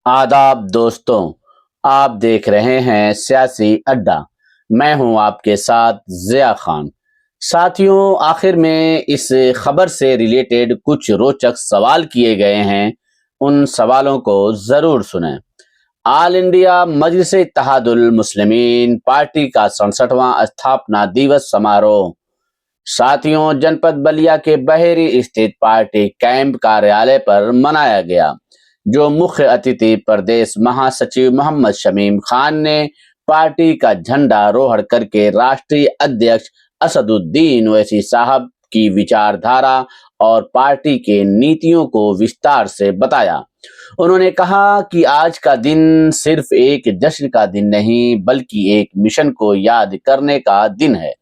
आदाब दोस्तों, आप देख रहे हैं सियासी अड्डा। मैं हूं आपके साथ ज़िया खान। साथियों, आखिर में इस खबर से रिलेटेड कुछ रोचक सवाल किए गए हैं। उन सवालों को ज़रूर सुनें। ऑल इंडिया मजलिस इत्तेहादुल मुस्लिमीन पार्टी का 67वां स्थापना दिवस समारोह साथियों जनपद बलिया के बहेरी स्थित पार्टी कैंप कार्यालय पर मनाया गया, जो मुख्य अतिथि प्रदेश महासचिव मोहम्मद शमीम खान ने पार्टी का झंडारोहण करके राष्ट्रीय अध्यक्ष असदुद्दीन ओवैसी साहब की विचारधारा और पार्टी के नीतियों को विस्तार से बताया। उन्होंने कहा कि आज का दिन सिर्फ एक जश्न का दिन नहीं, बल्कि एक मिशन को याद करने का दिन है,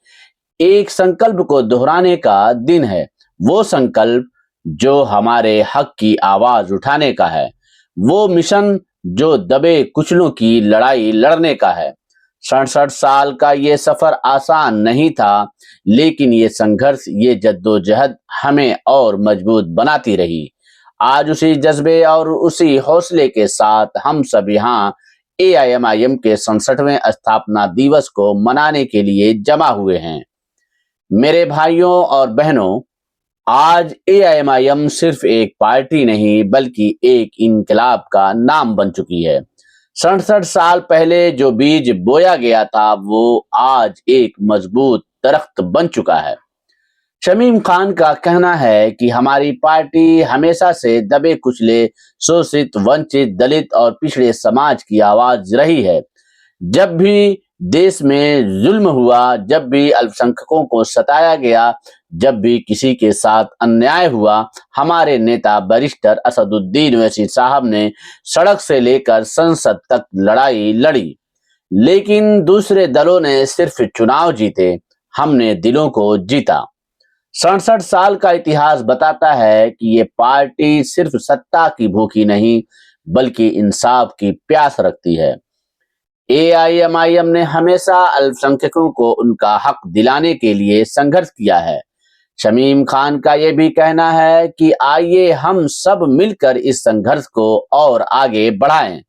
एक संकल्प को दोहराने का दिन है। वो संकल्प जो हमारे हक की आवाज उठाने का है, वो मिशन जो दबे कुचलों की लड़ाई लड़ने का है। 67 साल का ये सफर आसान नहीं था, लेकिन ये संघर्ष, ये जद्दोजहद हमें और मजबूत बनाती रही। आज उसी जज्बे और उसी हौसले के साथ हम सब यहाँ AIMIM के 67वें स्थापना दिवस को मनाने के लिए जमा हुए हैं। मेरे भाइयों और बहनों, आज AIMIM सिर्फ एक पार्टी नहीं, बल्कि एक इनकलाब का नाम बन चुकी है। 67 साल पहले जो बीज बोया गया था, वो आज एक मजबूत दरख्त बन चुका है। शमीम खान का कहना है कि हमारी पार्टी हमेशा से दबे कुचले, शोषित, वंचित, दलित और पिछड़े समाज की आवाज रही है। जब भी देश में जुल्म हुआ, जब भी अल्पसंख्यकों को सताया गया, जब भी किसी के साथ अन्याय हुआ, हमारे नेता बैरिस्टर असदुद्दीन ओवैसी साहब ने सड़क से लेकर संसद तक लड़ाई लड़ी। लेकिन दूसरे दलों ने सिर्फ चुनाव जीते, हमने दिलों को जीता। 67 साल का इतिहास बताता है कि ये पार्टी सिर्फ सत्ता की भूखी नहीं, बल्कि इंसाफ की प्यास रखती है। AIMIM ने हमेशा अल्पसंख्यकों को उनका हक दिलाने के लिए संघर्ष किया है। शमीम खान का यह भी कहना है कि आइए हम सब मिलकर इस संघर्ष को और आगे बढ़ाएं।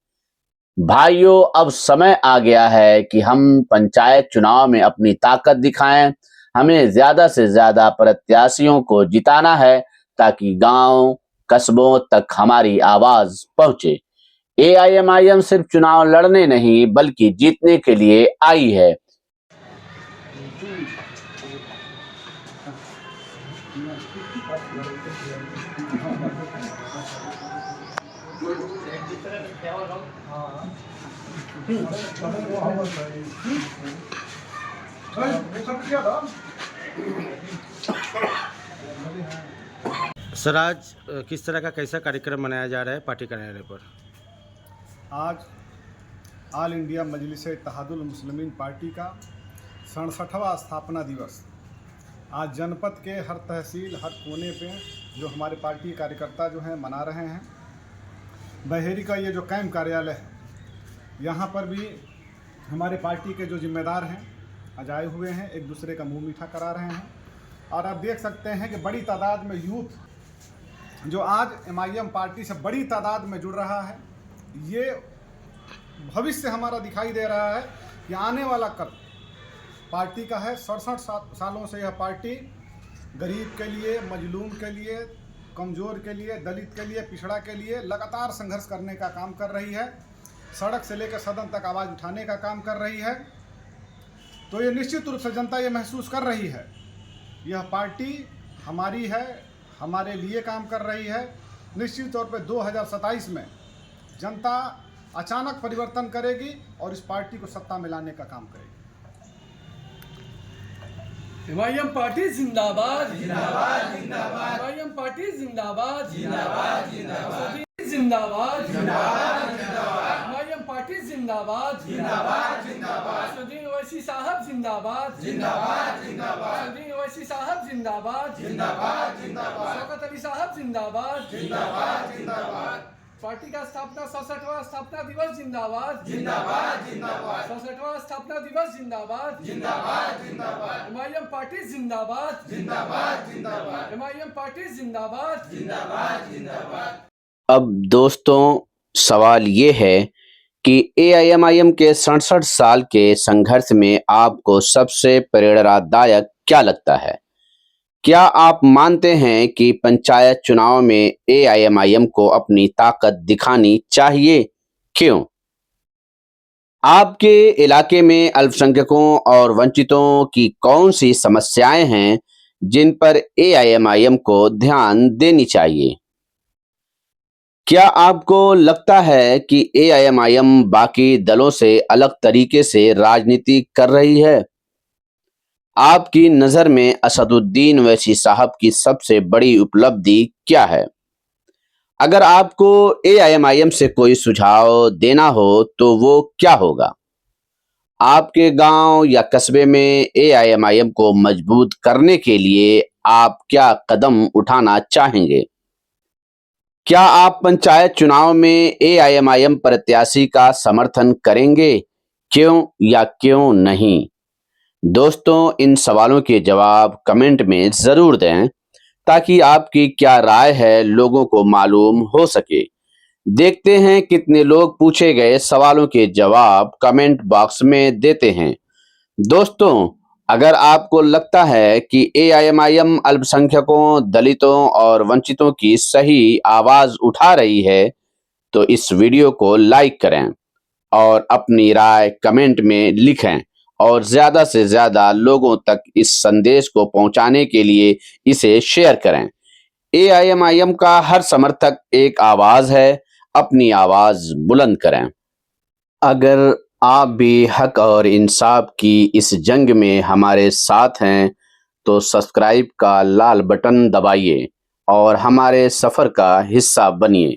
भाइयों, अब समय आ गया है कि हम पंचायत चुनाव में अपनी ताकत दिखाएं। हमें ज्यादा से ज्यादा प्रत्याशियों को जिताना है, ताकि गांव, कस्बों तक हमारी आवाज पहुंचे। AIMIM सिर्फ चुनाव लड़ने नहीं, बल्कि जीतने के लिए आई है। सर, आज किस तरह का कैसा कार्यक्रम मनाया जा रहा है पार्टी कार्यालय पर? आज ऑल इंडिया मजलिस इत्तेहादुल मुस्लिमीन पार्टी का 67वां स्थापना दिवस आज जनपद के हर तहसील, हर कोने पे जो हमारे पार्टी कार्यकर्ता जो हैं मना रहे हैं। बहेरी का ये जो कैंप कार्यालय है, यहाँ पर भी हमारे पार्टी के जो जिम्मेदार हैं आज आए हुए हैं, एक दूसरे का मुंह मीठा करा रहे हैं। और आप देख सकते हैं कि बड़ी तादाद में यूथ जो आज MIM पार्टी से बड़ी तादाद में जुड़ रहा है, ये भविष्य हमारा दिखाई दे रहा है कि आने वाला कल पार्टी का है। 67 सालों से यह पार्टी गरीब के लिए, मजलूम के लिए, कमज़ोर के लिए, दलित के लिए, पिछड़ा के लिए लगातार संघर्ष करने का काम कर रही है। सड़क से लेकर सदन तक आवाज़ उठाने का काम कर रही है। तो ये निश्चित रूप से जनता ये महसूस कर रही है, यह पार्टी हमारी है, हमारे लिए काम कर रही है। निश्चित तौर पे 2027 में जनता अचानक परिवर्तन करेगी और इस पार्टी को सत्ता में लाने का काम करेगी। MIM पार्टी जिंदाबाद, जिंदाबाद, जिंदाबाद। MIM पार्टी जिंदाबाद, जिंदाबाद, जिंदाबाद। जिंदाबाद, जिंदाबाद, जिंदाबाद। MIM पार्टी जिंदाबाद, जिंदाबाद, जिंदाबाद। असदुद्दीन ओवैसी साहब जिंदाबाद, जिंदाबाद, जिंदाबाद। असदुद्दीन ओवैसी साहब जिंदाबाद, जिंदाबाद, जिंदाबाद। शौकत अली साहब जिंदाबाद, जिंदाबाद, जिंदाबाद। पार्टी का स्थापना 67वां स्थापना दिवस जिंदाबाद, जिंदाबाद, जिंदाबाद। 67वां स्थापना दिवस जिंदाबाद, जिंदाबाद, जिंदाबाद। MIM पार्टी जिंदाबाद, जिंदाबाद, जिंदाबाद। MIM पार्टी जिंदाबाद, जिंदाबाद, जिंदाबाद। अब दोस्तों, सवाल ये है कि एआईएमआईएम के 67 साल के संघर्ष में आपको सबसे प्रेरणादायक क्या लगता है? क्या आप मानते हैं कि पंचायत चुनाव में एआईएमआईएम को अपनी ताकत दिखानी चाहिए? क्यों? आपके इलाके में अल्पसंख्यकों और वंचितों की कौन सी समस्याएं हैं जिन पर एआईएमआईएम को ध्यान देनी चाहिए? क्या आपको लगता है कि एआईएमआईएम बाकी दलों से अलग तरीके से राजनीति कर रही है? आपकी नज़र में असदुद्दीन ओवैसी साहब की सबसे बड़ी उपलब्धि क्या है? अगर आपको एआईएमआईएम से कोई सुझाव देना हो तो वो क्या होगा? आपके गांव या कस्बे में एआईएमआईएम को मजबूत करने के लिए आप क्या कदम उठाना चाहेंगे? क्या आप पंचायत चुनाव में एआईएमआईएम प्रत्याशी का समर्थन करेंगे? क्यों या क्यों नहीं? दोस्तों, इन सवालों के जवाब कमेंट में ज़रूर दें ताकि आपकी क्या राय है लोगों को मालूम हो सके। देखते हैं कितने लोग पूछे गए सवालों के जवाब कमेंट बॉक्स में देते हैं। दोस्तों, अगर आपको लगता है कि एआईएमआईएम अल्पसंख्यकों, दलितों और वंचितों की सही आवाज़ उठा रही है, तो इस वीडियो को लाइक करें और अपनी राय कमेंट में लिखें और ज़्यादा से ज़्यादा लोगों तक इस संदेश को पहुंचाने के लिए इसे शेयर करें। एआईएमआईएम का हर समर्थक एक आवाज़ है, अपनी आवाज़ बुलंद करें। अगर आप भी हक और इंसाफ की इस जंग में हमारे साथ हैं, तो सब्सक्राइब का लाल बटन दबाइए और हमारे सफ़र का हिस्सा बनिए।